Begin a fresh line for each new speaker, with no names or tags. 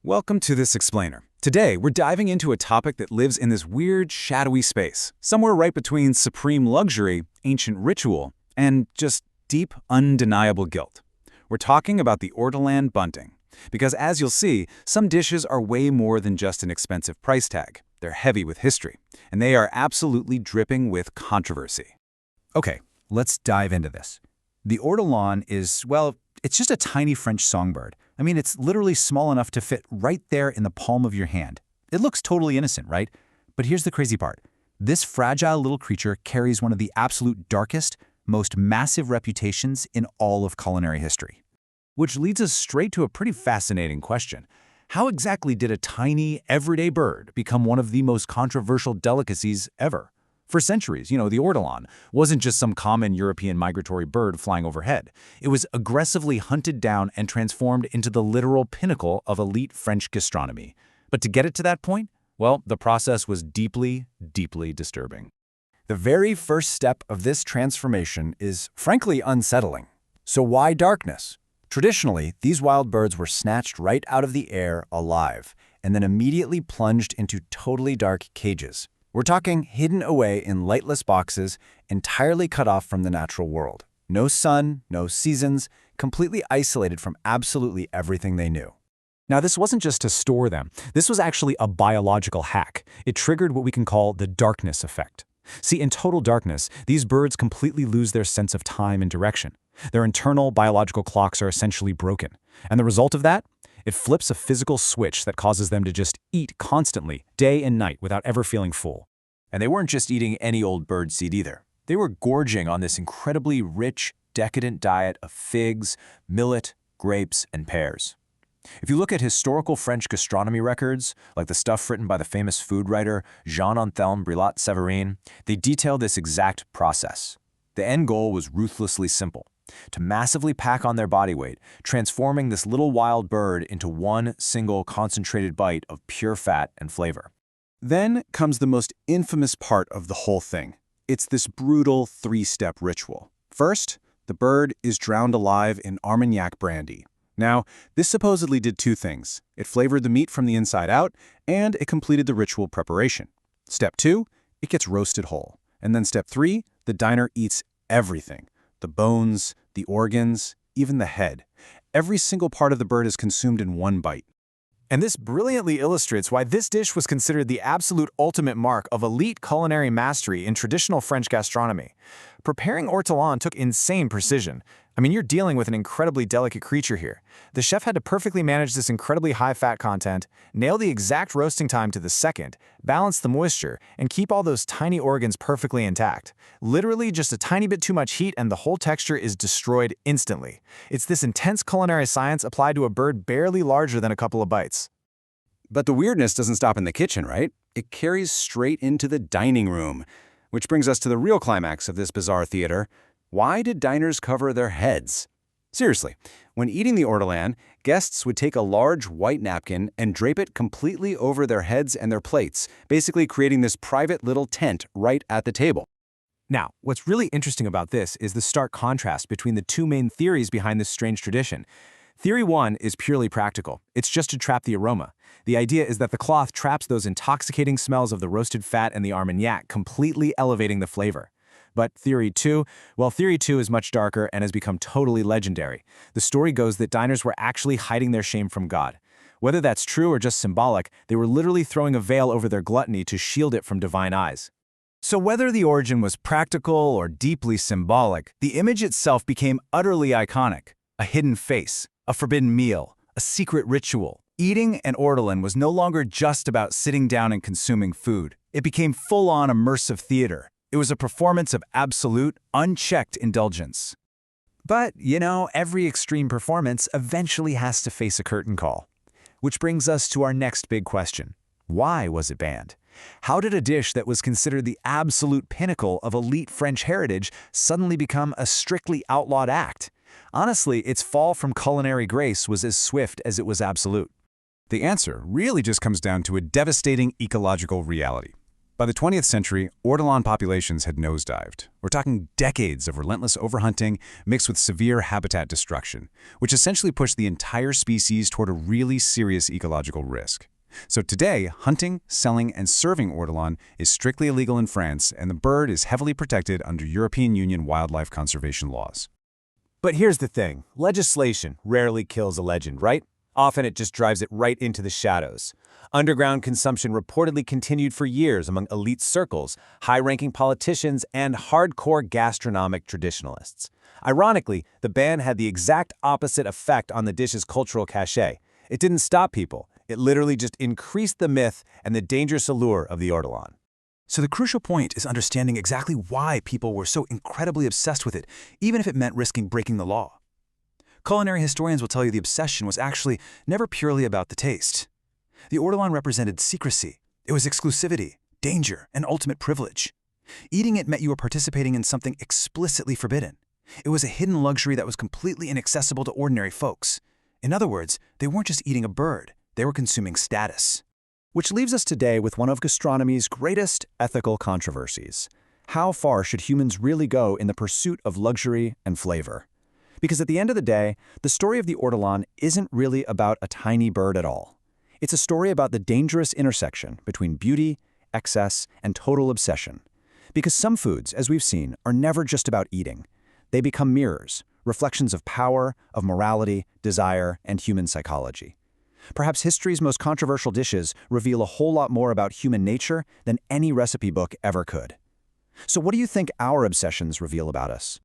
Welcome to this explainer. Today, we're diving into a topic that lives in this weird, shadowy space, somewhere right between supreme luxury, ancient ritual, and just deep, undeniable guilt. We're talking about the Ortolan bunting. Because as you'll see, some dishes are way more than just an expensive price tag. They're heavy with history, and they are absolutely dripping with controversy.
Okay, let's dive into this. The ortolan is, well, it's just a tiny French songbird. I mean, it's literally small enough to fit right there in the palm of your hand. It looks totally innocent, right? But here's the crazy part. This fragile little creature carries one of the absolute darkest, most massive reputations in all of culinary history. Which leads us straight to a pretty fascinating question. How exactly did a tiny, everyday bird become one of the most controversial delicacies ever? For centuries, the ortolan wasn't just some common European migratory bird flying overhead. It was aggressively hunted down and transformed into the literal pinnacle of elite French gastronomy. But to get it to that point, well, the process was deeply, deeply disturbing. The very first step of this transformation is, frankly, unsettling. So why darkness? Traditionally, these wild birds were snatched right out of the air alive and then immediately plunged into totally dark cages. We're talking hidden away in lightless boxes, entirely cut off from the natural world. No sun, no seasons, completely isolated from absolutely everything they knew.
Now, this wasn't just to store them. This was actually a biological hack. It triggered what we can call the darkness effect. See, in total darkness, these birds completely lose their sense of time and direction. Their internal biological clocks are essentially broken. And the result of that? It flips a physical switch that causes them to just eat constantly, day and night, without ever feeling full.
And they weren't just eating any old bird seed either. They were gorging on this incredibly rich, decadent diet of figs, millet, grapes, and pears. If you look at historical French gastronomy records, like the stuff written by the famous food writer Jean-Anthelme Brillat-Savarin, they detail this exact process. The end goal was ruthlessly simple: to massively pack on their body weight, transforming this little wild bird into one single concentrated bite of pure fat and flavor.
Then comes the most infamous part of the whole thing. It's this brutal three-step ritual. First, the bird is drowned alive in Armagnac brandy. Now, this supposedly did two things. It flavored the meat from the inside out, and it completed the ritual preparation. Step 2, it gets roasted whole. And then step 3, the diner eats everything. The bones, the organs, even the head. Every single part of the bird is consumed in one bite.
And this brilliantly illustrates why this dish was considered the absolute ultimate mark of elite culinary mastery in traditional French gastronomy. Preparing ortolan took insane precision. I mean, you're dealing with an incredibly delicate creature here. The chef had to perfectly manage this incredibly high fat content, nail the exact roasting time to the second, balance the moisture, and keep all those tiny organs perfectly intact. Literally just a tiny bit too much heat and the whole texture is destroyed instantly. It's this intense culinary science applied to a bird barely larger than a couple of bites.
But the weirdness doesn't stop in the kitchen, right? It carries straight into the dining room. Which brings us to the real climax of this bizarre theater. Why did diners cover their heads? Seriously, when eating the ortolan, guests would take a large white napkin and drape it completely over their heads and their plates, basically creating this private little tent right at the table.
Now, what's really interesting about this is the stark contrast between the two main theories behind this strange tradition. Theory 1 is purely practical. It's just to trap the aroma. The idea is that the cloth traps those intoxicating smells of the roasted fat and the armagnac, completely elevating the flavor. But Theory 2, well, Theory 2 is much darker and has become totally legendary. The story goes that diners were actually hiding their shame from God. Whether that's true or just symbolic, they were literally throwing a veil over their gluttony to shield it from divine eyes.
So whether the origin was practical or deeply symbolic, the image itself became utterly iconic. A hidden face, a forbidden meal, a secret ritual. Eating an ortolan was no longer just about sitting down and consuming food. It became full-on immersive theater. It was a performance of absolute, unchecked indulgence. But, every extreme performance eventually has to face a curtain call. Which brings us to our next big question. Why was it banned? How did a dish that was considered the absolute pinnacle of elite French heritage suddenly become a strictly outlawed act? Honestly, its fall from culinary grace was as swift as it was absolute.
The answer really just comes down to a devastating ecological reality. By the 20th century, ortolan populations had nosedived. We're talking decades of relentless overhunting mixed with severe habitat destruction, which essentially pushed the entire species toward a really serious ecological risk. So today, hunting, selling, and serving ortolan is strictly illegal in France, and the bird is heavily protected under European Union wildlife conservation laws.
But here's the thing. Legislation rarely kills a legend, right? Often it just drives it right into the shadows. Underground consumption reportedly continued for years among elite circles, high-ranking politicians, and hardcore gastronomic traditionalists. Ironically, the ban had the exact opposite effect on the dish's cultural cachet. It didn't stop people. It literally just increased the myth and the dangerous allure of the ortolan.
So the crucial point is understanding exactly why people were so incredibly obsessed with it, even if it meant risking breaking the law. Culinary historians will tell you the obsession was actually never purely about the taste. The ortolan represented secrecy. It was exclusivity, danger, and ultimate privilege. Eating it meant you were participating in something explicitly forbidden. It was a hidden luxury that was completely inaccessible to ordinary folks. In other words, they weren't just eating a bird, they were consuming status.
Which leaves us today with one of gastronomy's greatest ethical controversies. How far should humans really go in the pursuit of luxury and flavor? Because at the end of the day, the story of the ortolan isn't really about a tiny bird at all. It's a story about the dangerous intersection between beauty, excess, and total obsession. Because some foods, as we've seen, are never just about eating. They become mirrors, reflections of power, of morality, desire, and human psychology. Perhaps history's most controversial dishes reveal a whole lot more about human nature than any recipe book ever could. So what do you think our obsessions reveal about us?